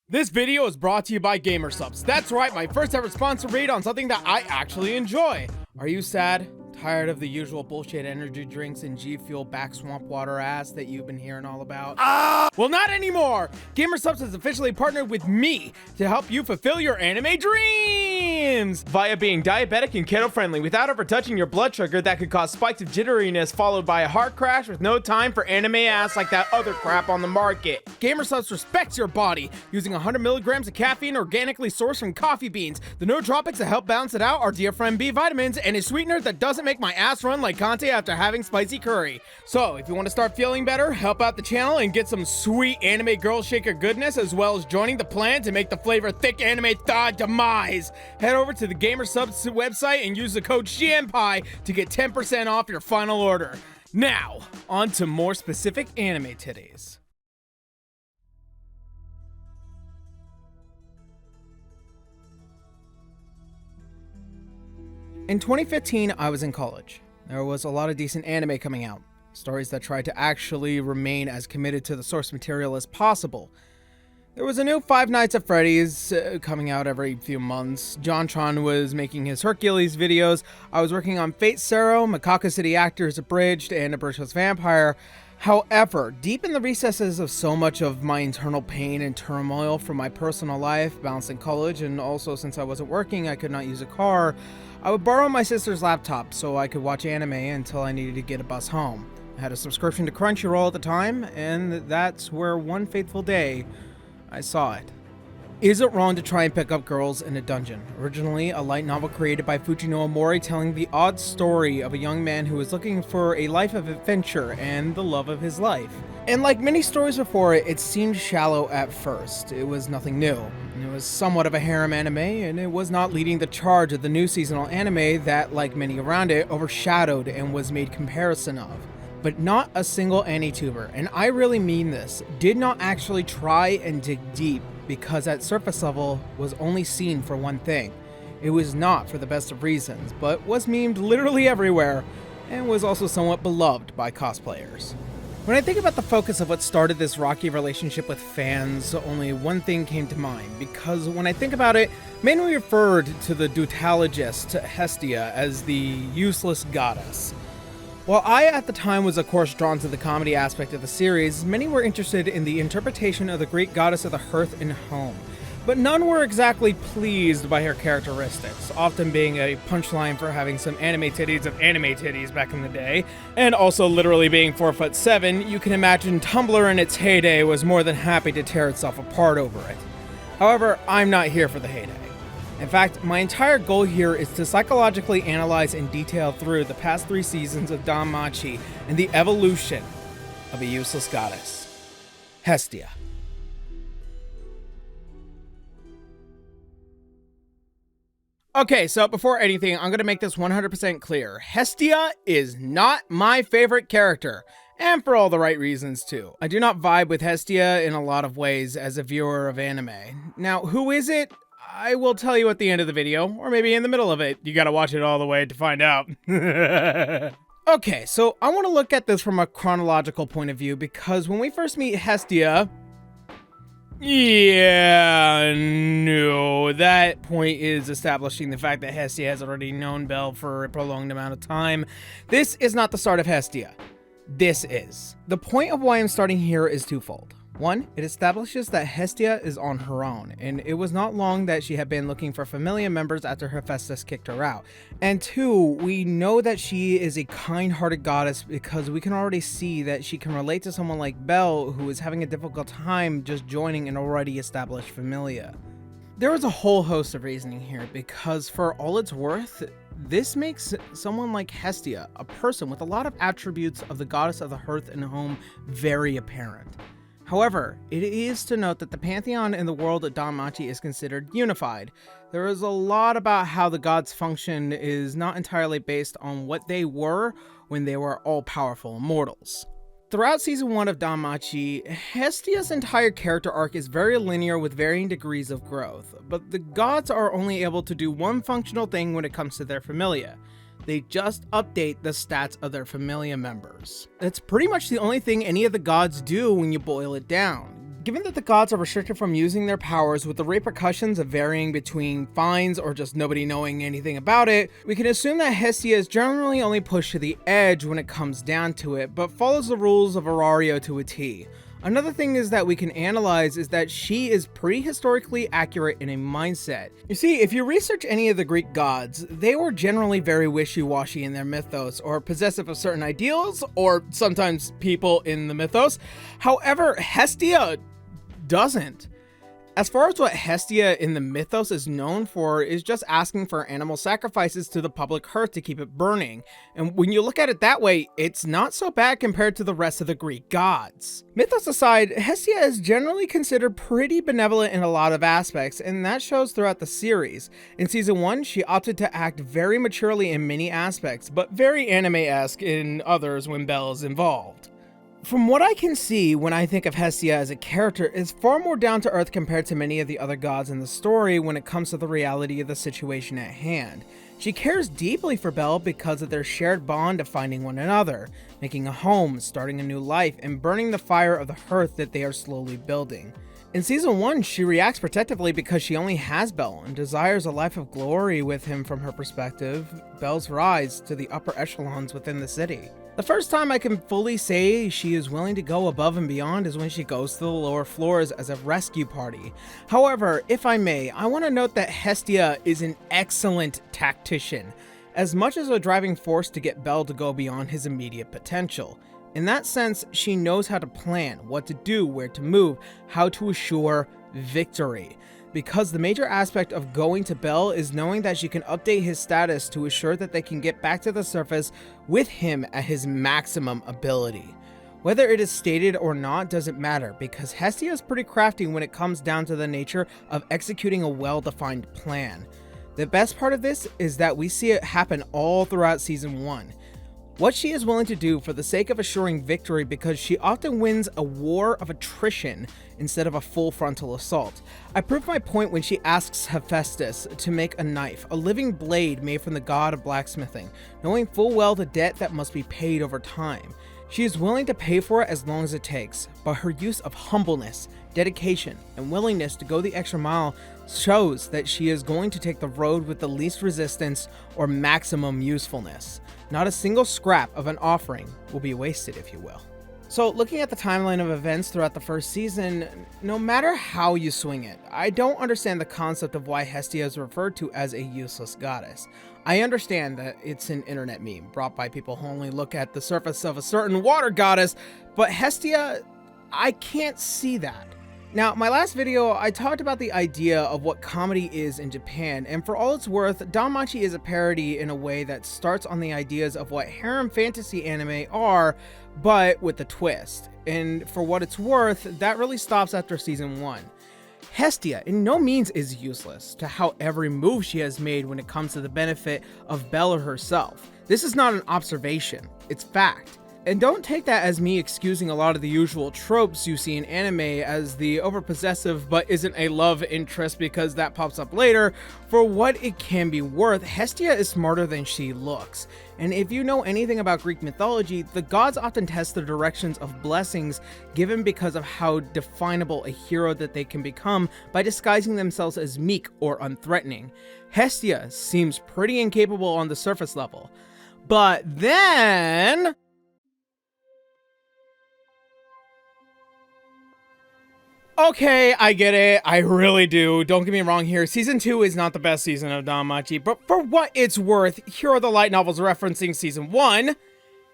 This video is brought to you by GamerSubs. That's right, my first ever sponsor read on something that I actually enjoy. Are you sad? Tired of the usual bullshit energy drinks and G Fuel back swamp water ass that you've been hearing all about? Well, not anymore! GamerSubs has officially partnered with me to help you fulfill your anime dreams! Via being diabetic and keto friendly without ever touching your blood sugar that could cause spikes of jitteriness followed by a heart crash with no time for anime ass like that other crap on the market. GamerSubs respects your body using 100 milligrams of caffeine organically sourced from coffee beans. The nootropics that help balance it out are dear friend B vitamins and a sweetener that doesn't make my ass run like Conte after having spicy curry. So if you want to start feeling better, help out the channel and get some sweet anime girl shaker goodness as well as joining the plan to make the flavor thick anime thaw demise. Head over to the GamerSubs website and use the code SHINPAI to get 10% off your final order. Now, on to more specific anime titties. In 2015, I was in college. There was a lot of decent anime coming out, stories that tried to actually remain as committed to the source material as possible. There was a new Five Nights at Freddy's coming out every few months. JonTron was making his Hercules videos. I was working on Fate Zero, Macaca City Actors Abridged, and A Virtuous Vampire. However, deep in the recesses of so much of my internal pain and turmoil from my personal life, balancing college, and also since I wasn't working, I could not use a car, I would borrow my sister's laptop so I could watch anime until I needed to get a bus home. I had a subscription to Crunchyroll at the time, and that's where one fateful day, I saw it. Is It Wrong to Try and Pick Up Girls in a Dungeon? Originally a light novel created by Fujino Omori telling the odd story of a young man who is looking for a life of adventure and the love of his life. And like many stories before it, it seemed shallow at first. It was nothing new. It was somewhat of a harem anime, and it was not leading the charge of the new seasonal anime that, like many around it, overshadowed and was made comparison of. But not a single AniTuber, and I really mean this, did not actually try and dig deep because at surface level was only seen for one thing. It was not for the best of reasons, but was memed literally everywhere, and was also somewhat beloved by cosplayers. When I think about the focus of what started this rocky relationship with fans, only one thing came to mind, because when I think about it, mainly referred to the deutologist Hestia as the useless goddess. While I at the time was of course drawn to the comedy aspect of the series, many were interested in the interpretation of the Greek goddess of the hearth and home. But none were exactly pleased by her characteristics, often being a punchline for having some anime titties back in the day, and also literally being 4'7", you can imagine Tumblr in its heyday was more than happy to tear itself apart over it. However, I'm not here for the heyday. In fact, my entire goal here is to psychologically analyze and detail through the past 3 seasons of Danmachi and the evolution of a useless goddess, Hestia. Okay, so before anything, I'm going to make this 100% clear. Hestia is not my favorite character, and for all the right reasons too. I do not vibe with Hestia in a lot of ways as a viewer of anime. Now, who is it? I will tell you at the end of the video, or maybe in the middle of it. You gotta watch it all the way to find out. Okay, so I want to look at this from a chronological point of view, because when we first meet Hestia... Yeah, no, that point is establishing the fact that Hestia has already known Belle for a prolonged amount of time. This is not the start of Hestia. This is. The point of why I'm starting here is twofold. One, it establishes that Hestia is on her own, and it was not long that she had been looking for familiar members after Hephaestus kicked her out. And two, we know that she is a kind-hearted goddess because we can already see that she can relate to someone like Belle, who is having a difficult time just joining an already established familia. There is a whole host of reasoning here, because for all it's worth, this makes someone like Hestia, a person with a lot of attributes of the goddess of the hearth and home, very apparent. However, it is to note that the pantheon in the world of Danmachi is considered unified. There is a lot about how the gods function is not entirely based on what they were when they were all-powerful immortals. Throughout season 1 of Danmachi, Hestia's entire character arc is very linear with varying degrees of growth, but the gods are only able to do one functional thing when it comes to their familia. They just update the stats of their familia members. That's pretty much the only thing any of the gods do when you boil it down. Given that the gods are restricted from using their powers, with the repercussions of varying between fines or just nobody knowing anything about it, we can assume that Hestia is generally only pushed to the edge when it comes down to it, but follows the rules of Aurario to a T. Another thing is that we can analyze is that she is pretty historically accurate in a mindset. You see, if you research any of the Greek gods, they were generally very wishy-washy in their mythos, or possessive of certain ideals, or sometimes people in the mythos. However, Hestia doesn't. As far as what Hestia in the mythos is known for is just asking for animal sacrifices to the public hearth to keep it burning. And when you look at it that way, it's not so bad compared to the rest of the Greek gods. Mythos aside, Hestia is generally considered pretty benevolent in a lot of aspects, and that shows throughout the series. In season 1, she opted to act very maturely in many aspects, but very anime-esque in others when Belle is involved. From what I can see when I think of Hestia as a character, is far more down to earth compared to many of the other gods in the story when it comes to the reality of the situation at hand. She cares deeply for Belle because of their shared bond of finding one another, making a home, starting a new life, and burning the fire of the hearth that they are slowly building. In season 1, she reacts protectively because she only has Belle and desires a life of glory with him. From her perspective, Belle's rise to the upper echelons within the city. The first time I can fully say she is willing to go above and beyond is when she goes to the lower floors as a rescue party. However, if I may, I want to note that Hestia is an excellent tactician, as much as a driving force to get Belle to go beyond his immediate potential. In that sense, she knows how to plan, what to do, where to move, how to assure victory. Because the major aspect of going to Belle is knowing that she can update his status to assure that they can get back to the surface with him at his maximum ability. Whether it is stated or not doesn't matter, because Hestia is pretty crafty when it comes down to the nature of executing a well-defined plan. The best part of this is that we see it happen all throughout season 1. What she is willing to do for the sake of assuring victory, because she often wins a war of attrition instead of a full frontal assault. I prove my point when she asks Hephaestus to make a knife, a living blade made from the god of blacksmithing, knowing full well the debt that must be paid over time. She is willing to pay for it as long as it takes, but her use of humbleness, dedication, and willingness to go the extra mile shows that she is going to take the road with the least resistance or maximum usefulness. Not a single scrap of an offering will be wasted, if you will. So, looking at the timeline of events throughout the first season, no matter how you swing it, I don't understand the concept of why Hestia is referred to as a useless goddess. I understand that it's an internet meme brought by people who only look at the surface of a certain water goddess, but Hestia, I can't see that. Now, my last video, I talked about the idea of what comedy is in Japan, and for all it's worth, Danmachi is a parody in a way that starts on the ideas of what harem fantasy anime are, but with a twist. And for what it's worth, that really stops after season 1. Hestia in no means is useless to how every move she has made when it comes to the benefit of Belle herself. This is not an observation, it's fact. And don't take that as me excusing a lot of the usual tropes you see in anime as the overpossessive but isn't a love interest, because that pops up later. For what it can be worth, Hestia is smarter than she looks. And if you know anything about Greek mythology, the gods often test the directions of blessings given because of how definable a hero that they can become by disguising themselves as meek or unthreatening. Hestia seems pretty incapable on the surface level. But then... Okay, I get it. I really do. Don't get me wrong here. Season 2 is not the best season of Danmachi, but for what it's worth, here are the light novels referencing season 1.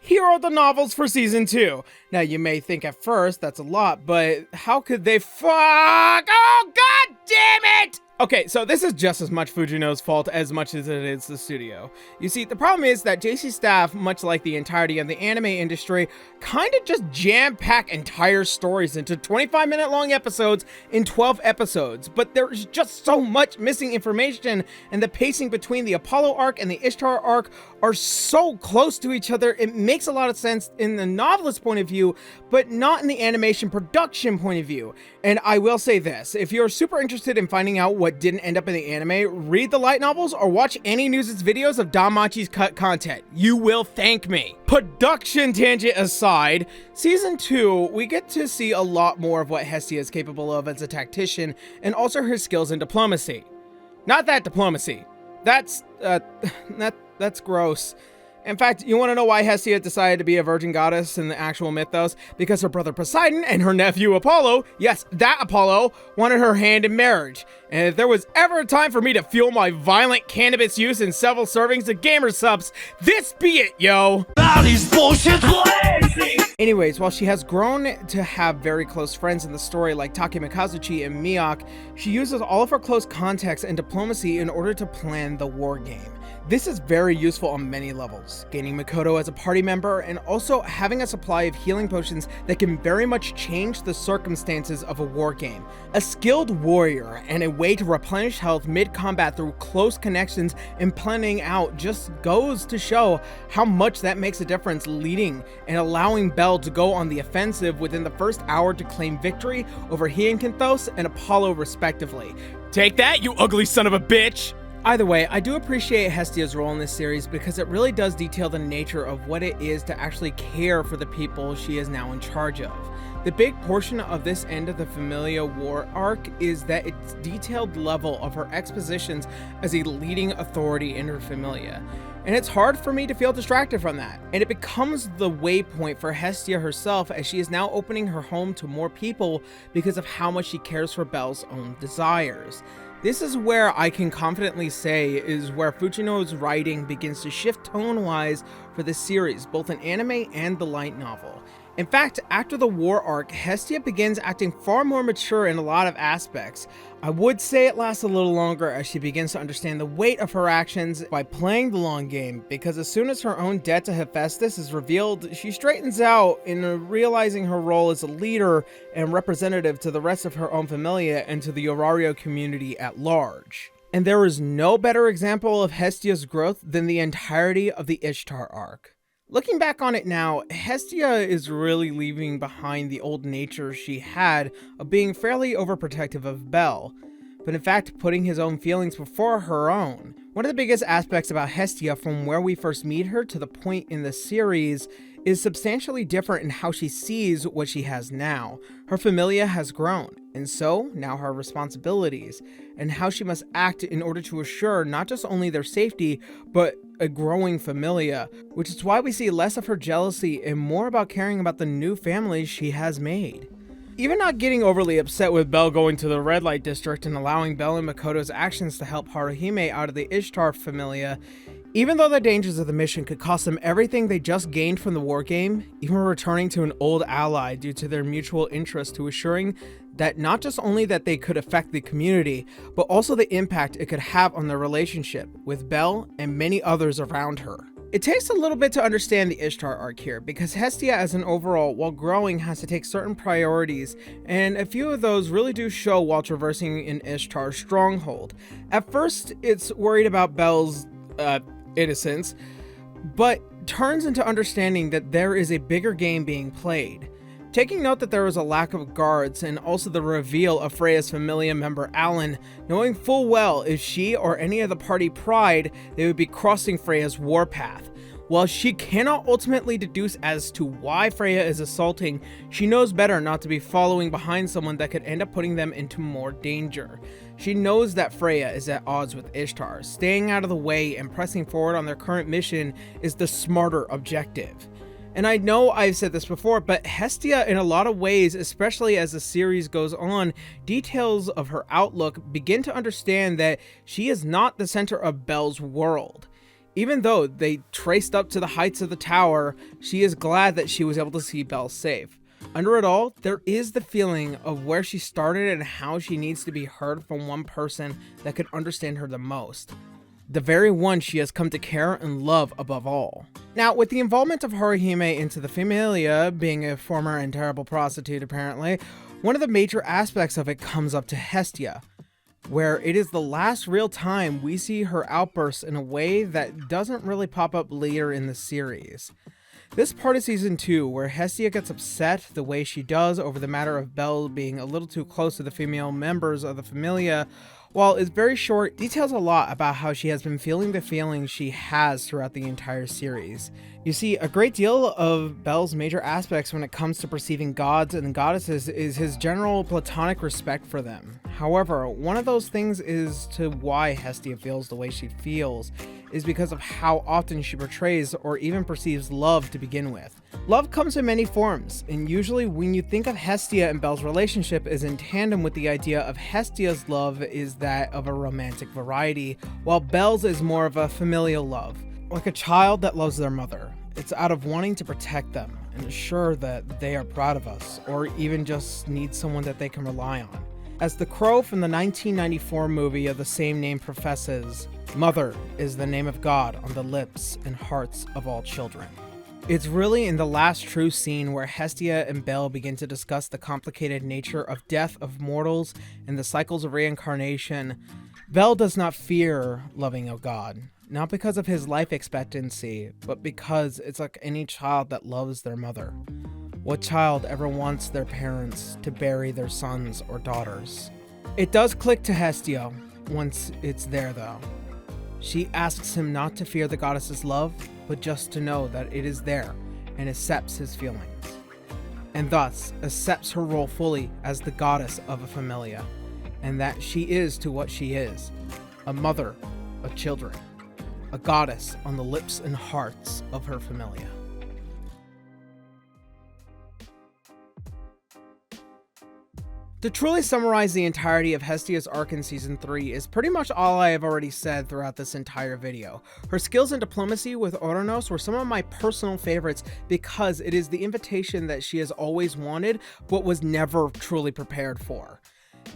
Here are the novels for season 2. Now, you may think at first that's a lot, but how could they fuck? Oh, god damn it! Okay, so this is just as much Fujino's fault as much as it is the studio. You see, the problem is that JC staff, much like the entirety of the anime industry, kind of just jam-pack entire stories into 25-minute long episodes in 12 episodes, but there's just so much missing information, and the pacing between the Apollo arc and the Ishtar arc are so close to each other, it makes a lot of sense in the novelist point of view, but not in the animation production point of view. And I will say this, if you're super interested in finding out what what didn't end up in the anime, read the light novels or watch any news' videos of Danmachi's cut content. You will thank me. Production tangent aside, season 2, we get to see a lot more of what Hestia is capable of as a tactician and also her skills in diplomacy. Not that diplomacy. That's gross. In fact, you want to know why Hestia decided to be a virgin goddess in the actual mythos? Because her brother Poseidon and her nephew Apollo, yes, that Apollo, wanted her hand in marriage. And if there was ever a time for me to fuel my violent cannabis use in several servings of gamer subs, this be it, yo! Anyways, while she has grown to have very close friends in the story like Take Mikazuchi and Miyake, she uses all of her close contacts and diplomacy in order to plan the war game. This is very useful on many levels, gaining Makoto as a party member and also having a supply of healing potions that can very much change the circumstances of a war game. A skilled warrior and a way to replenish health mid-combat through close connections and planning out just goes to show how much that makes a difference, leading and allowing Bell to go on the offensive within the first hour to claim victory over Hyekanthos and Apollo respectively. Take that, you ugly son of a bitch! Either way, I do appreciate Hestia's role in this series because it really does detail the nature of what it is to actually care for the people she is now in charge of. The big portion of this end of the Familia War arc is that its detailed level of her expositions as a leading authority in her Familia. And it's hard for me to feel distracted from that. And it becomes the waypoint for Hestia herself as she is now opening her home to more people because of how much she cares for Bell's own desires. This is where I can confidently say is where Fujino's writing begins to shift tone-wise for the series, both in anime and the light novel. In fact, after the war arc, Hestia begins acting far more mature in a lot of aspects. I would say it lasts a little longer as she begins to understand the weight of her actions by playing the long game, because as soon as her own debt to Hephaestus is revealed, she straightens out in realizing her role as a leader and representative to the rest of her own familia and to the Orario community at large. And there is no better example of Hestia's growth than the entirety of the Ishtar arc. Looking back on it now, Hestia is really leaving behind the old nature she had of being fairly overprotective of Bell, but in fact putting his own feelings before her own. One of the biggest aspects about Hestia from where we first meet her to the point in the series is substantially different in how she sees what she has now. Her familia has grown, and so now her responsibilities, and how she must act in order to assure not just only their safety, but a growing familia, which is why we see less of her jealousy and more about caring about the new families she has made. Even not getting overly upset with Bell going to the red light district and allowing Bell and Makoto's actions to help Haruhime out of the Ishtar familia, even though the dangers of the mission could cost them everything they just gained from the war game, even returning to an old ally due to their mutual interest to assuring that not just only that they could affect the community, but also the impact it could have on their relationship with Bell and many others around her. It takes a little bit to understand the Ishtar arc here, because Hestia as an overall, while growing, has to take certain priorities, and a few of those really do show while traversing in Ishtar's stronghold. At first, it's worried about Bell's innocence, but turns into understanding that there is a bigger game being played. Taking note that there was a lack of guards and also the reveal of Freya's familia member Alan, knowing full well if she or any of the party pried, they would be crossing Freya's warpath. While she cannot ultimately deduce as to why Freya is assaulting, she knows better not to be following behind someone that could end up putting them into more danger. She knows that Freya is at odds with Ishtar. Staying out of the way and pressing forward on their current mission is the smarter objective. And I know I've said this before, but Hestia in a lot of ways, especially as the series goes on, details of her outlook begin to understand that she is not the center of Bell's world. Even though they traced up to the heights of the tower, she is glad that she was able to see Bell safe. Under it all, there is the feeling of where she started and how she needs to be heard from one person that could understand her the most. The very one she has come to care and love above all. Now, with the involvement of Haruhime into the familia, being a former and terrible prostitute apparently, one of the major aspects of it comes up to Hestia, where it is the last real time we see her outbursts in a way that doesn't really pop up later in the series. This part of season 2, where Hestia gets upset the way she does over the matter of Bell being a little too close to the female members of the familia, While it's very short, details a lot about how she has been feeling the feelings she has throughout the entire series. You see, a great deal of Bel's major aspects when it comes to perceiving gods and goddesses is his general platonic respect for them. However, one of those things is to why Hestia feels the way she feels is because of how often she portrays or even perceives love to begin with. Love comes in many forms, and usually when you think of Hestia and Bel's relationship is in tandem with the idea of Hestia's love is that of a romantic variety, while Bel's is more of a familial love, like a child that loves their mother. It's out of wanting to protect them and ensure that they are proud of us, or even just need someone that they can rely on. As the crow from the 1994 movie of the same name professes, "Mother is the name of God on the lips and hearts of all children." It's really in the last true scene where Hestia and Bel begin to discuss the complicated nature of death of mortals and the cycles of reincarnation. Bel does not fear loving a god, not because of his life expectancy, but because it's like any child that loves their mother. What child ever wants their parents to bury their sons or daughters? It does click to Hestia once it's there though. She asks him not to fear the goddess's love, but just to know that it is there and accepts his feelings, and thus accepts her role fully as the goddess of a familia, and that she is to what she is, a mother of children, a goddess on the lips and hearts of her familia. To truly summarize the entirety of Hestia's arc in Season 3 is pretty much all I have already said throughout this entire video. Her skills in diplomacy with Ouranos were some of my personal favorites because it is the invitation that she has always wanted but was never truly prepared for.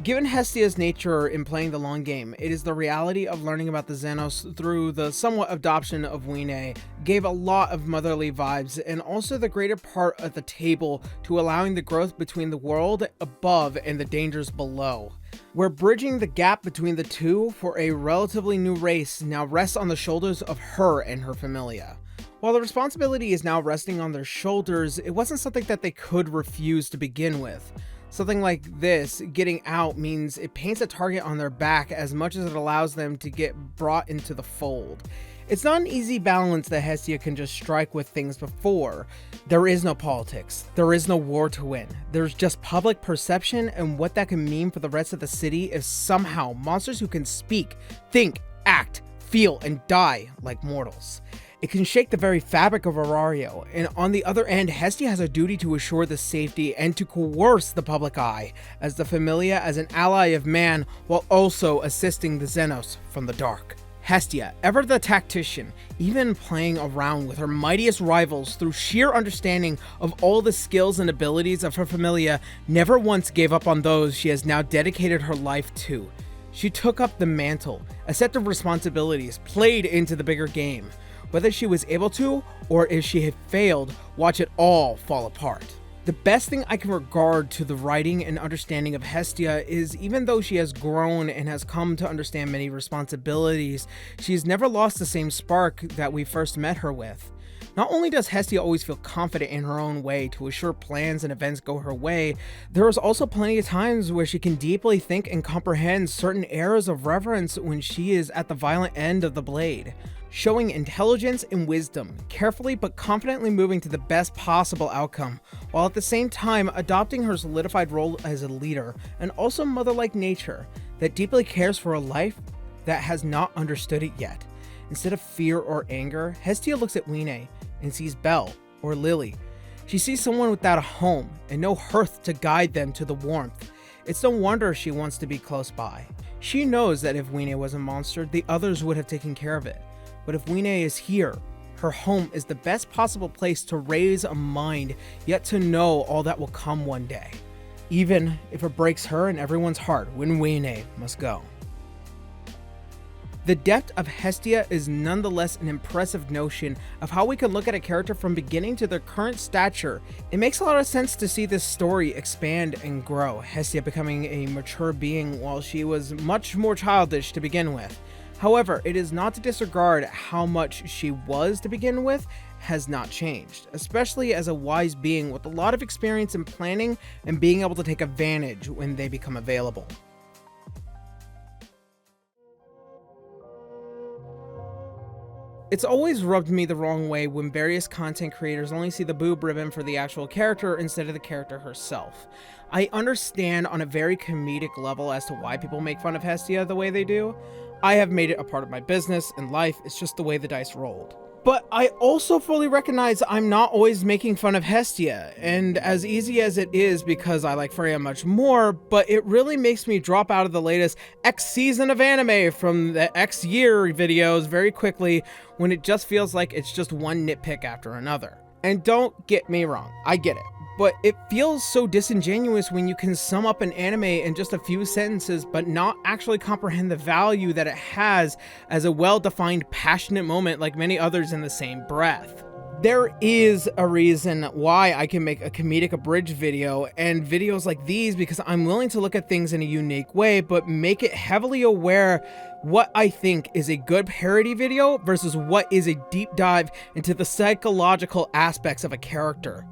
Given Hestia's nature in playing the long game, it is the reality of learning about the Xenos through the somewhat adoption of Wine gave a lot of motherly vibes, and also the greater part at the table to allowing the growth between the world above and the dangers below. We're bridging the gap between the two for a relatively new race now rests on the shoulders of her and her familia. While the responsibility is now resting on their shoulders, it wasn't something that they could refuse to begin with. Something like this, getting out, means it paints a target on their back as much as it allows them to get brought into the fold. It's not an easy balance that Hestia can just strike with things before. There is no politics. There is no war to win. There's just public perception, and what that can mean for the rest of the city is somehow monsters who can speak, think, act, feel, and die like mortals. It can shake the very fabric of Aurario, and on the other end, Hestia has a duty to assure the safety and to coerce the public eye as the Familia as an ally of man while also assisting the Xenos from the dark. Hestia, ever the tactician, even playing around with her mightiest rivals through sheer understanding of all the skills and abilities of her Familia, never once gave up on those she has now dedicated her life to. She took up the mantle, a set of responsibilities, played into the bigger game. Whether she was able to, or if she had failed, watch it all fall apart. The best thing I can regard to the writing and understanding of Hestia is even though she has grown and has come to understand many responsibilities, she has never lost the same spark that we first met her with. Not only does Hestia always feel confident in her own way to assure plans and events go her way, there is also plenty of times where she can deeply think and comprehend certain eras of reverence when she is at the violent end of the blade. Showing intelligence and wisdom, carefully but confidently moving to the best possible outcome, while at the same time adopting her solidified role as a leader, and also mother-like nature that deeply cares for a life that has not understood it yet. Instead of fear or anger, Hestia looks at Wine and sees Bel, or Lily. She sees someone without a home and no hearth to guide them to the warmth. It's no wonder she wants to be close by. She knows that if Wine was a monster, the others would have taken care of it. But if Wine is here, her home is the best possible place to raise a mind, yet to know all that will come one day. Even if it breaks her and everyone's heart when Wine must go. The depth of Hestia is nonetheless an impressive notion of how we can look at a character from beginning to their current stature. It makes a lot of sense to see this story expand and grow, Hestia becoming a mature being while she was much more childish to begin with. However, it is not to disregard how much she was to begin with has not changed, especially as a wise being with a lot of experience in planning and being able to take advantage when they become available. It's always rubbed me the wrong way when various content creators only see the boob ribbon for the actual character instead of the character herself. I understand on a very comedic level as to why people make fun of Hestia the way they do. I have made it a part of my business and life, it's just the way the dice rolled. But I also fully recognize I'm not always making fun of Hestia, and as easy as it is because I like Freya much more, but it really makes me drop out of the latest X season of anime from the X year videos very quickly when it just feels like it's just one nitpick after another. And don't get me wrong, I get it. But it feels so disingenuous when you can sum up an anime in just a few sentences but not actually comprehend the value that it has as a well-defined passionate moment like many others in the same breath. There is a reason why I can make a comedic abridged video and videos like these, because I'm willing to look at things in a unique way but make it heavily aware what I think is a good parody video versus what is a deep dive into the psychological aspects of a character.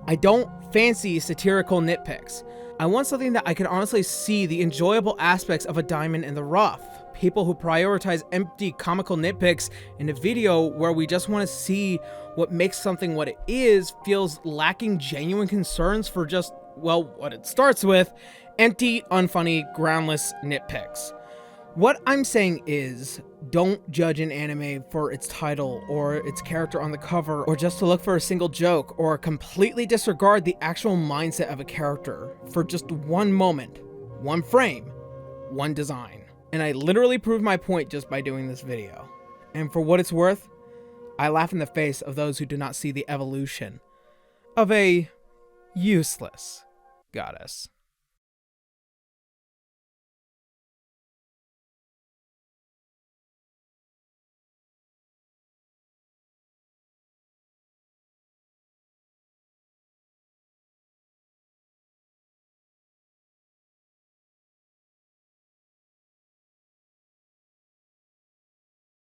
I don't fancy satirical nitpicks. I want something that I can honestly see the enjoyable aspects of a diamond in the rough. People who prioritize empty comical nitpicks in a video where we just want to see what makes something what it is feels lacking genuine concerns for just, well, what it starts with, empty, unfunny, groundless nitpicks. What I'm saying is, don't judge an anime for its title or its character on the cover or just to look for a single joke, or completely disregard the actual mindset of a character for just one moment, one frame, one design. And I literally proved my point just by doing this video. And for what it's worth, I laugh in the face of those who do not see the evolution of a useless goddess.